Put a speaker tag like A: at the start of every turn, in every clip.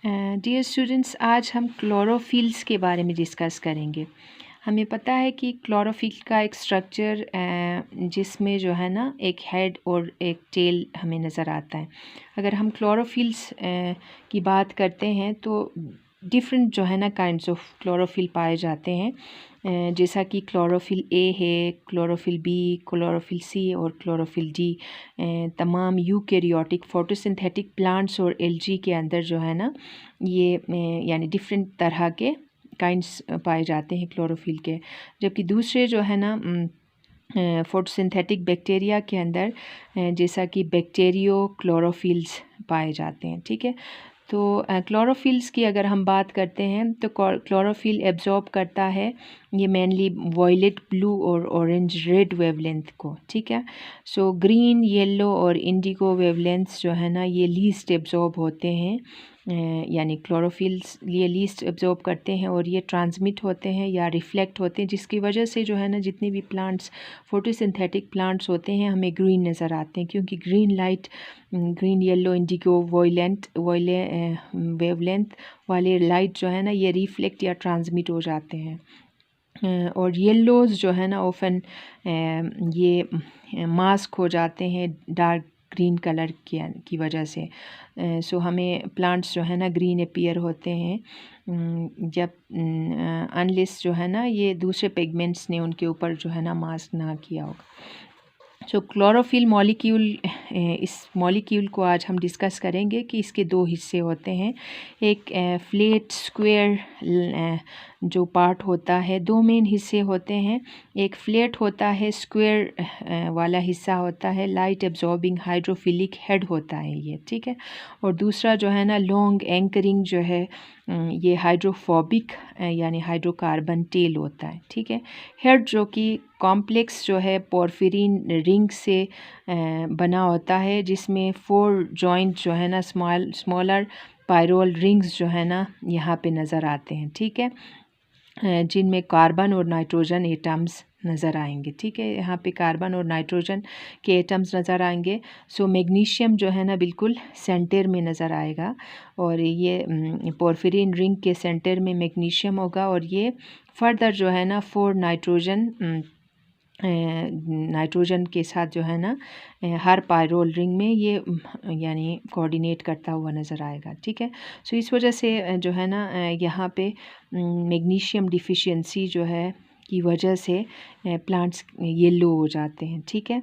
A: Dear students, आज हम chlorophylls के बारे में डिस्कस करेंगे। हमें पता है कि क्लोरोफिल का एक स्ट्रक्चर जिसमें जो है ना एक हेड और एक टेल हमें नज़र आता है। अगर हम क्लोरोफिल्स की बात करते हैं तो डिफरेंट जो है ना काइंड्स ऑफ क्लोरोफिल पाए जाते हैं, जैसा कि क्लोरोफिल ए है, क्लोरोफिल बी, क्लोरोफिल सी और क्लोरोफिल डी। तमाम यूकैरियोटिक फोटोसिंथेटिक प्लांट्स और एल्गी के अंदर जो है ना ये यानी डिफरेंट तरह के काइंड्स पाए जाते हैं क्लोरोफिल के। जबकि दूसरे जो है ना फोटोसिंथेटिक बैक्टीरिया के अंदर जैसा कि बैक्टीरियो क्लोरोफिल्स पाए जाते हैं। ठीक है, तो क्लोरोफिल्स की अगर हम बात करते हैं तो क्लोरोफिल एब्जॉर्ब करता है ये मेनली वॉयलेट ब्लू और ऑरेंज रेड वेवलेंथ को। ठीक है, सो ग्रीन, येलो और इंडिगो वेवलेंथ्स जो है ना ये लीस्ट एब्जॉर्ब होते हैं, यानी क्लोरोफिल्स ये लीस्ट एब्जॉर्ब करते हैं और ये ट्रांसमिट होते हैं या रिफ्लेक्ट होते हैं, जिसकी वजह से जो है ना जितने भी प्लांट्स फोटोसिंथेटिक प्लांट्स होते हैं हमें ग्रीन नज़र आते हैं, क्योंकि green light, green, yellow, Indigo, wavelength वाले लाइट जो है ना ये रिफ्लेक्ट या ट्रांसमिट हो जाते हैं। और येलोज़ जो है ना ऑफन ये मास्क हो जाते हैं डार्क ग्रीन कलर की वजह से। सो हमें प्लांट्स जो है ना ग्रीन अपीयर होते हैं जब अनलेस जो है ना ये दूसरे पिगमेंट्स ने उनके ऊपर जो है ना मास्क ना किया होगा। सो क्लोरोफिल मॉलिक्यूल, इस मॉलिक्यूल को आज हम डिस्कस करेंगे कि इसके दो हिस्से होते हैं। एक फ्लैट स्क्वायर जो पार्ट होता है, दो मेन हिस्से होते हैं। एक फ्लैट होता है, स्क्वायर वाला हिस्सा होता है, लाइट एब्जॉर्बिंग हाइड्रोफिलिक हेड होता है ये। ठीक है, और दूसरा जो है ना लॉन्ग एंकरिंग जो है ये हाइड्रोफोबिक यानी हाइड्रोकार्बन टेल होता है। ठीक है, हेड जो कि कॉम्प्लेक्स जो है पोर्फिरिन रिंग से बना होता है, जिसमें 4 जॉइंट जो है ना स्मॉलर पायरोल रिंग्स जो है ना यहाँ पे नज़र आते हैं। ठीक है, जिनमें कार्बन और नाइट्रोजन एटम्स नज़र आएंगे। ठीक है, यहाँ पे कार्बन और नाइट्रोजन के एटम्स नज़र आएंगे। सो मैग्नीशियम जो है ना बिल्कुल सेंटर में नज़र आएगा, और ये पोर्फिरिन रिंग के सेंटर में मैग्नीशियम होगा, और ये फर्दर जो है ना 4 नाइट्रोजन के साथ जो है ना हर पायरोल रिंग में ये यानी कोऑर्डिनेट करता हुआ नज़र आएगा। ठीक है, सो इस वजह से जो है ना यहाँ पे मैग्नीशियम डिफिशिएंसी जो है की वजह से प्लांट्स येलो हो जाते हैं। ठीक है,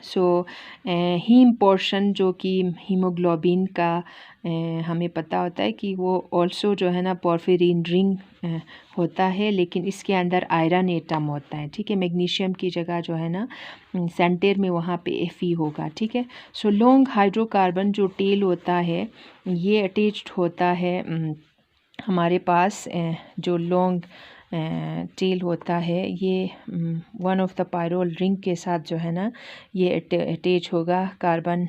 A: सो हीम पोर्शन जो कि हीमोग्लोबिन का हमें पता होता है कि वो ऑल्सो जो है ना पोर्फिरिन रिंग होता है, लेकिन इसके अंदर आयरन एटम होता है। ठीक है, मैग्नीशियम की जगह जो है ना सेंटर में वहाँ पे Fe होगा। ठीक है, सो लॉन्ग हाइड्रोकार्बन जो टेल होता है ये अटैच्ड होता है हमारे पास जो लॉन्ग टेल होता है ये one of the pyrrole ring के साथ जो है ना ये अटैच होगा कार्बन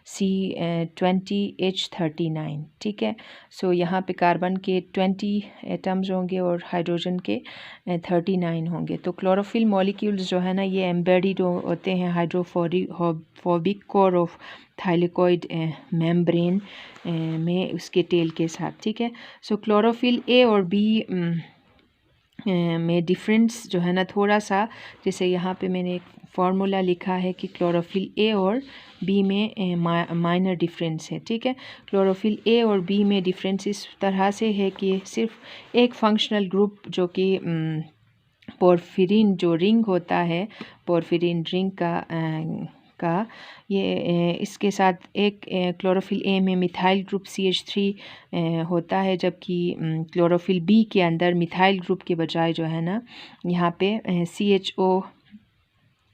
A: C20H39। ठीक है, सो यहाँ पे कार्बन के 20 एटम्स होंगे और हाइड्रोजन के 39 होंगे। तो क्लोरोफिल मॉलिक्यूल्स जो है ना ये एम्बेडेड होते हैं hydrophobic core of thylakoid membrane में उसके टेल के साथ। ठीक है, सो क्लोरोफिल ए और बी में डिफरेंस जो है ना थोड़ा सा, जैसे यहाँ पे मैंने एक फार्मूला लिखा है कि क्लोरोफिल ए और बी में माइनर डिफरेंस है। ठीक है, क्लोरोफिल ए और बी में डिफरेंस इस तरह से है कि सिर्फ एक फंक्शनल ग्रुप जो कि पोर्फिरिन जो रिंग होता है, पोर्फिरिन रिंग का ये इसके साथ एक क्लोरोफिल ए में मिथाइल ग्रुप CH3 होता है, जबकि क्लोरोफिल बी के अंदर मिथाइल ग्रुप के बजाय जो है ना यहाँ पे CHO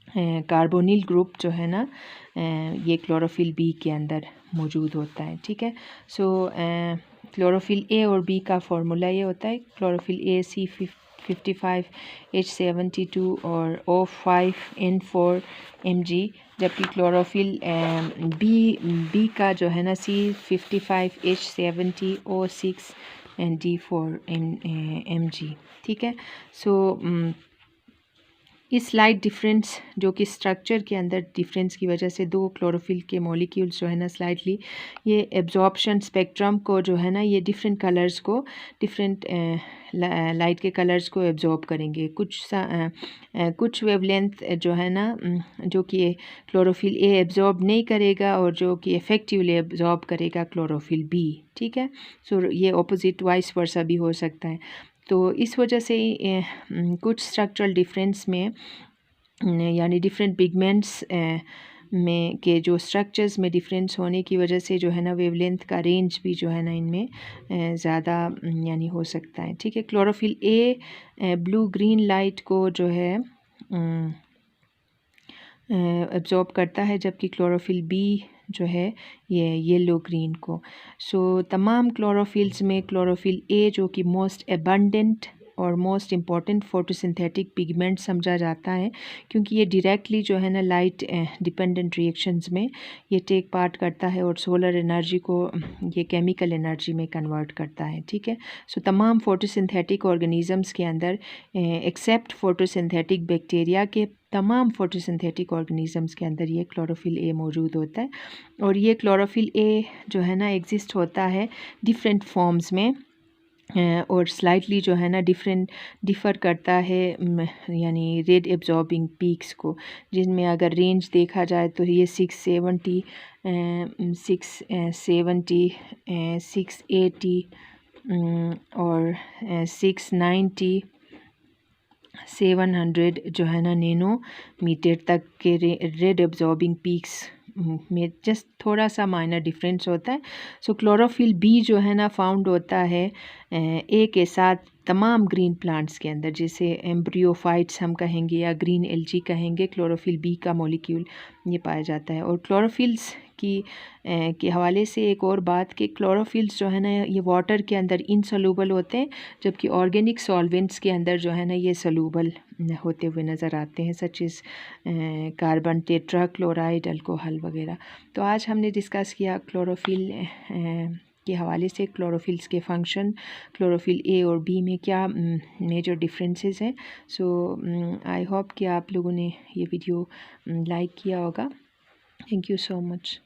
A: कार्बोनिल ग्रुप जो है ना ये क्लोरोफिल बी के अंदर मौजूद होता है। ठीक है, सो क्लोरोफिल ए और बी का फार्मूला ये होता है क्लोरोफिल ए C55H72 और O5N4 Mg, जबकि क्लोरोफिल बी का जो है ना C55H70 O6 D4 Mg। ठीक है, सो इस स्लाइड डिफरेंस जो कि स्ट्रक्चर के अंदर डिफरेंस की वजह से दो क्लोरोफिल के मॉलिक्यूल्स जो है ना स्लाइटली ये एब्जॉर्प्शन स्पेक्ट्रम को जो है ना ये डिफरेंट कलर्स को डिफरेंट लाइट के कलर्स को एब्जॉर्ब करेंगे। कुछ वेवलेंथ जो है ना जो कि क्लोरोफिल ए एब्जॉर्ब नहीं करेगा और जो कि इफ़ेक्टिवली एब्जॉर्ब करेगा क्लोरोफिल बी। ठीक है, सो ये ऑपोजिट वाइस वर्सा भी हो सकता है। तो इस वजह से कुछ स्ट्रक्चरल डिफरेंस में यानी डिफरेंट पिगमेंट्स में के जो स्ट्रक्चर्स में डिफरेंस होने की वजह से जो है ना वेवलेंथ का रेंज भी जो है ना इनमें ज़्यादा यानी हो सकता है। ठीक है, chlorophyll A blue green light को जो है एब्जॉर्ब करता है, जबकि क्लोरोफिल बी जो है ये येलो ग्रीन को। सो तमाम क्लोरोफिल्स में क्लोरोफिल ए जो कि मोस्ट एबंडेंट और मोस्ट इम्पॉर्टेंट फोटोसिंथेटिक पिगमेंट समझा जाता है, क्योंकि ये डायरेक्टली जो है ना लाइट डिपेंडेंट रिएक्शंस में ये टेक पार्ट करता है और सोलर एनर्जी को ये केमिकल एनर्जी में कन्वर्ट करता है। ठीक है, सो तमाम फोटोसिंथेटिक ऑर्गेनिजम्स के अंदर एक्सेप्ट फोटोसिंथेटिक बैक्टीरिया के तमाम फोटोसिंथेटिक ऑर्गेनिजम्स के अंदर ये क्लोरोफिल ए मौजूद होता है। और ये क्लोरोफिल ए जो है ना एग्जिस्ट होता है डिफरेंट फॉर्म्स में और स्लाइटली जो है ना डिफ़र करता है यानी रेड एब्जॉर्बिंग पीक्स को, जिनमें अगर रेंज देखा जाए तो ये 670 680 और 690 700 जो है ना नैनो मीटर तक के रेड एब्जॉर्बिंग पीक्स में जस्ट थोड़ा सा माइनर डिफरेंस होता है। सो क्लोरोफिल बी जो है ना फाउंड होता है ए के साथ तमाम ग्रीन प्लांट्स के अंदर, जैसे एम्ब्रियोफाइट्स हम कहेंगे या ग्रीन एल्गी कहेंगे, क्लोरोफिल बी का मॉलिक्यूल ये पाया जाता है। और क्लोरोफिल्स की के हवाले से एक और बात कि क्लोरोफिल्स जो है ना ये वाटर के अंदर इनसोल्यूबल होते हैं, जबकि ऑर्गेनिक सॉल्वेंट्स के अंदर जो है ना ये सोल्यूबल होते हुए नज़र आते हैं, such is carbon tetra chloride alcohol वगैरह। तो आज हमने डिस्कस किया क्लोरोफिल के हवाले से क्लोरोफिल्स के फंक्शन, क्लोरोफिल ए और बी में क्या मेजर डिफरेंसेस हैं। सो आई होप कि आप लोगों ने ये वीडियो लाइक किया होगा। Thank you so much.